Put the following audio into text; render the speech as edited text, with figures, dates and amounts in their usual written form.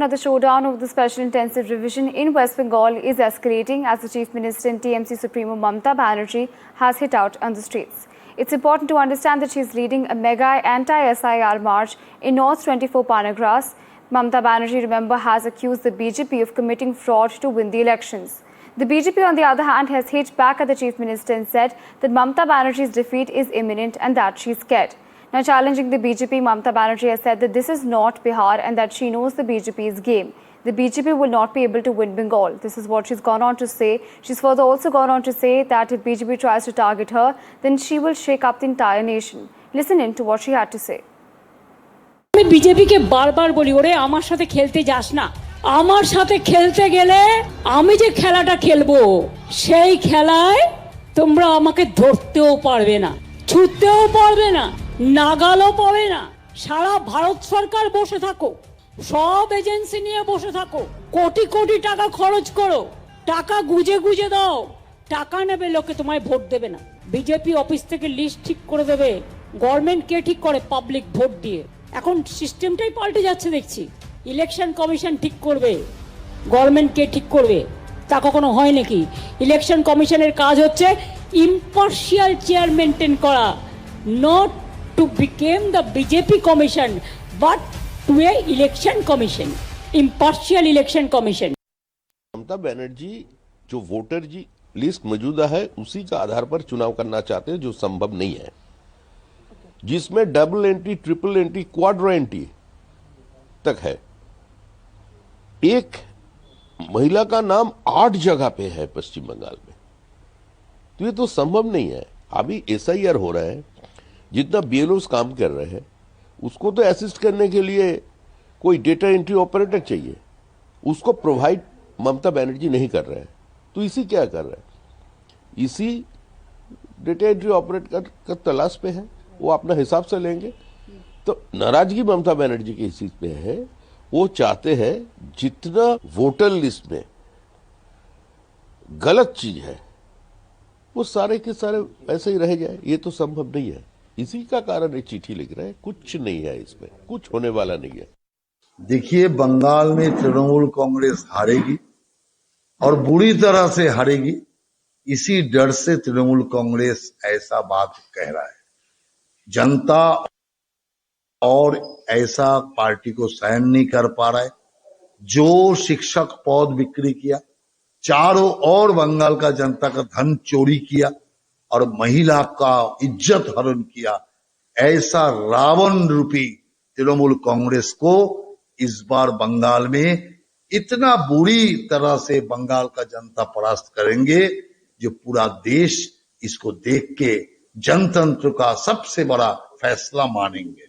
Now, the showdown of the Special Intensive Revision in West Bengal is escalating as the Chief Minister and TMC Supremo Mamata Banerjee has hit out on the streets. It's important to understand that she is leading a mega anti-SIR march in North 24 Panagrass. Mamata Banerjee, remember, has accused the BJP of committing fraud to win the elections. The BJP, on the other hand, has hit back at the Chief Minister and said that Mamata Banerjee's defeat is imminent and that she's scared. Now, challenging the BJP, Mamata Banerjee has said that this is not Bihar and that she knows the BJP's game. The BJP will not be able to win Bengal. This is what she's gone on to say. She's further also gone on to say that if BJP tries to target her, then she will shake up the entire nation. Listen in to what she had to say. আমি বিজেপিকে বারবার বলি, ওরে আমার সাথে খেলতে যাস না। আমার সাথে খেলতে গেলে আমি যে খেলাটা খেলবো সেই খেলায় তোমরা আমাকে ধরতেও পারবে না, ছুটতেও পারবে না, নাগালও পাবে না। সারা ভারত সরকার বসে থাকো, সব এজেন্সি নিয়ে বসে থাকো, কোটি কোটি টাকা খরচ করো, টাকা গুজে গুজে দাও, টাকা নেবে লোকে, তোমায় ভোট দেবে না। বিজেপি অফিস থেকে লিস্ট ঠিক করে দেবে, গভর্নমেন্ট কে ঠিক করে? পাবলিক ভোট দিয়ে। এখন সিস্টেমটাই পাল্টে যাচ্ছে দেখছি। ইলেকশন কমিশন ঠিক করবে, গভর্নমেন্ট কে ঠিক করবে? তা কখনো হয় নাকি? ইলেকশন কমিশনের কাজ হচ্ছে ইম্পার্শিয়াল চেয়ার মেনটেন করা, not to become the BJP commission but to a election commission, impartial election commission. Mamata Banerjee जो वोटर जी लिस्ट मौजूदा है उसी का आधार पर चुनाव करना चाहते हैं, जो संभव नहीं है, जिसमें double entry, triple entry, Quadro entry तक है। एक महिला का नाम 8 जगह पे है पश्चिम बंगाल में, तो ये तो संभव नहीं है। अभी SIR हो रहा है, जितना BLOs काम कर रहे हैं उसको तो असिस्ट करने के लिए कोई डेटा एंट्री ऑपरेटर चाहिए, उसको प्रोवाइड ममता बनर्जी नहीं कर रहे हैं। तो इसी क्या कर रहे हैं, इसी डेटा एंट्री ऑपरेटर का तलाश पे है, वो अपना हिसाब से लेंगे। तो नाराजगी ममता बनर्जी की इस चीज पे है, वो चाहते हैं जितना वोटर लिस्ट में गलत चीज है वो सारे के सारे ऐसे ही रह जाए। ये तो संभव नहीं है, इसी का कारण ये चिट्ठी लिख रहे हैं। कुछ नहीं है इसमें, कुछ होने वाला नहीं है। देखिए, बंगाल में तृणमूल कांग्रेस हारेगी और बुरी तरह से हारेगी। इसी डर से तृणमूल कांग्रेस ऐसा बात कह रहा है। जनता और ऐसा पार्टी को सहन नहीं कर पा रहा है। जो शिक्षक पद बिक्री किया, चारों ओर बंगाल का जनता का धन चोरी किया और महिला का इज्जत हरण किया, ऐसा रावण रूपी तृणमूल कांग्रेस को इस बार बंगाल में इतना बुरी तरह से बंगाल का जनता परास्त करेंगे, जो पूरा देश इसको देख के जनतंत्र का सबसे बड़ा फैसला मानेंगे।